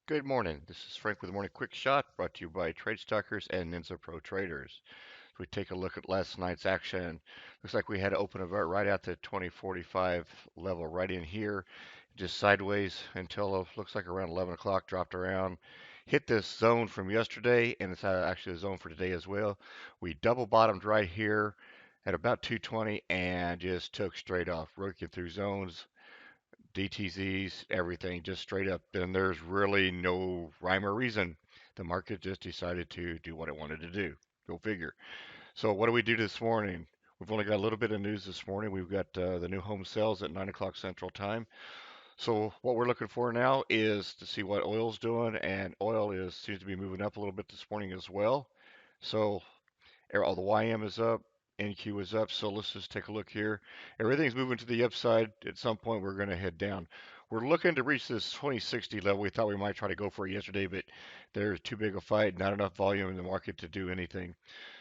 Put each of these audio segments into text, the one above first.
Good morning. This is Frank with the Morning Quick Shot, brought to you by Trade Stockers and NINZA Pro Traders. So we take a look at last night's action. Looks like we had to open about right at the 2045 level, right in here, just sideways until looks like around 11 o'clock, dropped around, hit this zone from yesterday, and it's actually a zone for today as well. We double bottomed right here at about 220 and just took straight off, working through zones, DTZs, everything, just straight up. And there's really no rhyme or reason. The market just decided to do what it wanted to do. Go figure. So what do we do this morning? We've only got a little bit of news this morning. We've got the new home sales at 9 o'clock Central Time. So what we're looking for now is to see what oil's doing, and oil is seems to be moving up a little bit this morning as well. So all the YM is up, NQ is up. So let's just take a look here. Everything's moving to the upside. At some point, we're going to head down. We're looking to reach this 2060 level. We thought we might try to go for it yesterday, but there's too big a fight, not enough volume in the market to do anything.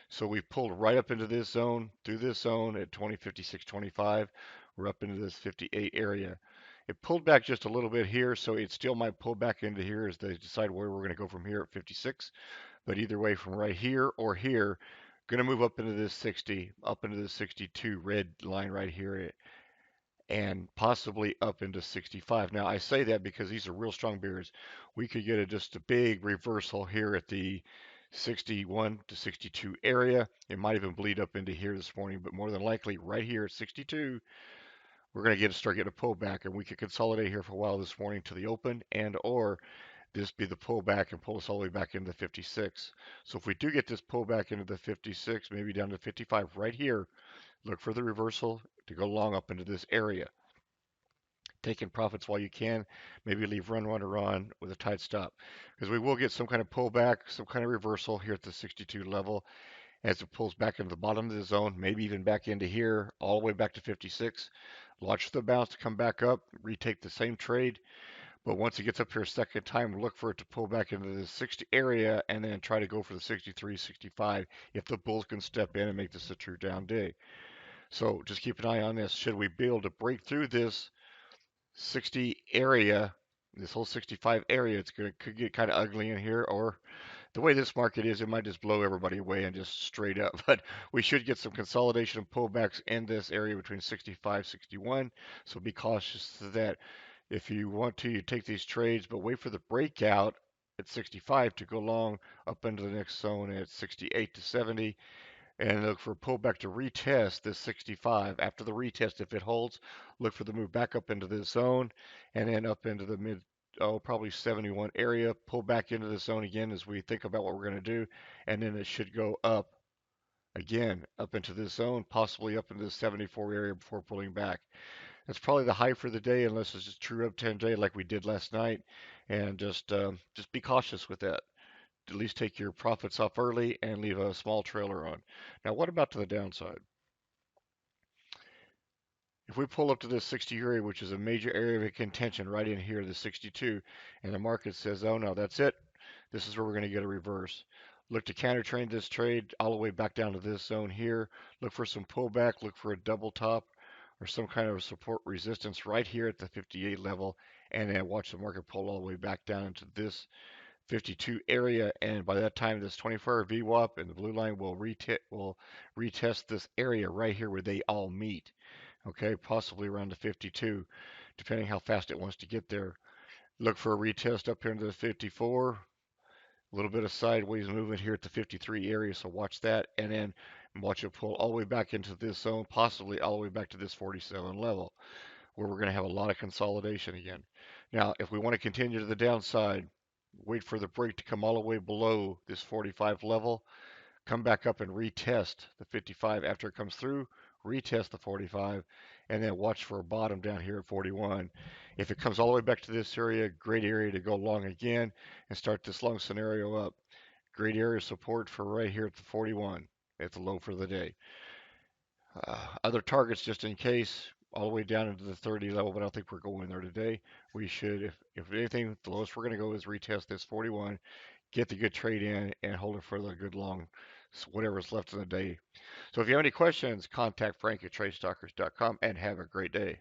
So we pulled right up into this zone, through this zone at 2056.25. We're up into this 58 area. It pulled back just a little bit here, so it still might pull back into here as they decide where we're going to go from here at 56. But either way, from right here or here, going to move up into this 60, up into the 62 red line right here, and possibly up into 65. Now, I say that because these are real strong bears. We could get just a big reversal here at the 61 to 62 area. It might even bleed up into here this morning, but more than likely right here at 62, we're going to start getting a pullback, and we could consolidate here for a while this morning to the open, and or this be the pullback and pull us all the way back into the 56. So if we do get this pullback into the 56, maybe down to 55 right here, look for the reversal to go long up into this area. Taking profits while you can, maybe leave run with a tight stop. Because we will get some kind of pullback, some kind of reversal here at the 62 level as it pulls back into the bottom of the zone, maybe even back into here, all the way back to 56. Watch the bounce to come back up, retake the same trade, but once it gets up here a second time, look for it to pull back into the 60 area and then try to go for the 63, 65 if the bulls can step in and make this a true down day. So just keep an eye on this. Should we be able to break through this 60 area, this whole 65 area, could get kind of ugly in here, or the way this market is, it might just blow everybody away and just straight up. But we should get some consolidation and pullbacks in this area between 65, 61. So be cautious to that. If you want to, you take these trades, but wait for the breakout at 65 to go long up into the next zone at 68 to 70, and look for a pullback to retest this 65. After the retest, if it holds, look for the move back up into this zone and then up into the probably 71 area, pull back into the zone again as we think about what we're going to do, and then it should go up again, up into this zone, possibly up into the 74 area before pulling back. That's probably the high for the day, unless it's just true up 10 day like we did last night, and just be cautious with that. At least take your profits off early and leave a small trailer on. Now, what about to the downside? If we pull up to this 60 area, which is a major area of contention right in here, the 62, and the market says, oh no, that's it. This is where we're going to get a reverse. Look to counter trade this trade all the way back down to this zone here. Look for some pullback. Look for a double top or some kind of support resistance right here at the 58 level. And then watch the market pull all the way back down into this 52 area. And by that time, this 24-hour VWAP and the blue line will retest this area right here where they all meet. Okay, possibly around the 52, depending how fast it wants to get there. Look for a retest up here into the 54. A little bit of sideways movement here at the 53 area, so watch that, and then watch it pull all the way back into this zone, possibly all the way back to this 47 level, where we're going to have a lot of consolidation again. Now, if we want to continue to the downside, wait for the break to come all the way below this 45 level, come back up and retest the 55 after it comes through, retest the 45, and then watch for a bottom down here at 41. If it comes all the way back to this area, great area to go long again and start this long scenario up. Great area of support for right here at the 41 at the low for the day. Other targets just in case, all the way down into the 30 level, but I don't think we're going there today. We should, if anything, the lowest we're going to go is retest this 41, get the good trade in, and hold it for the good long, whatever's left in the day. So if you have any questions, contact Frank at tradestalkers.com and have a great day.